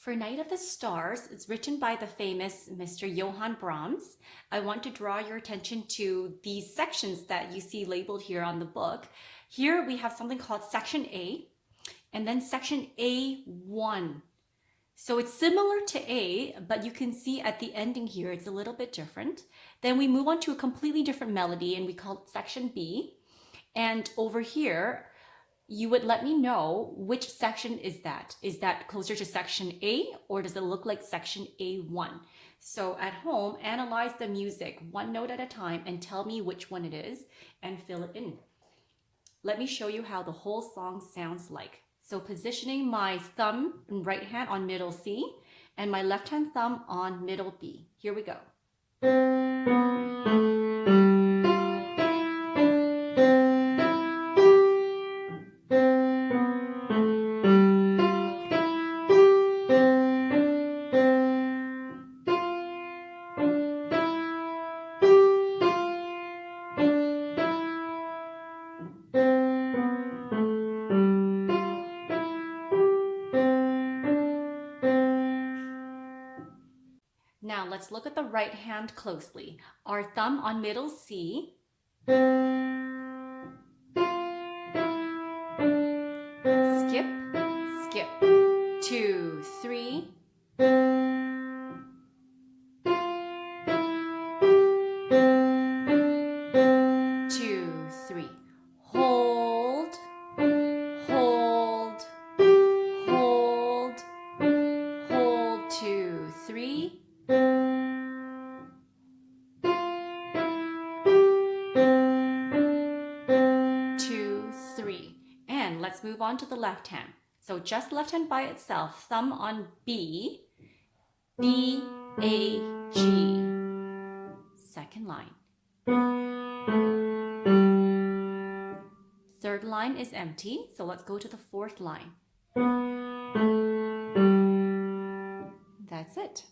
For Night of the Stars, it's written by the famous Mr. Johann Brahms. I want to draw your attention to these sections that you see labeled here on the book. Here we have something called Section A, and then Section A1. So it's similar to A, but you can see at the ending here, it's a little bit different. Then we move on to a completely different melody, and we call it Section B. And over here, you would let me know which section is that. Is that closer to section A, or does it look like section A1? So at home, analyze the music one note at a time and tell me which one it is and fill it in. Let me show you how the whole song sounds like. So positioning my thumb and right hand on middle C and my left hand thumb on middle B. Here we go. Now let's look at the right hand closely. Our thumb on middle C. Skip, skip. 2, 3. Two, three. Hold, hold, hold, hold. 2, 3. Two, three. And let's move on to the left hand. So just left hand by itself, thumb on B, B, A, G. Second line. Third line is empty, so let's go to the fourth line. That's it.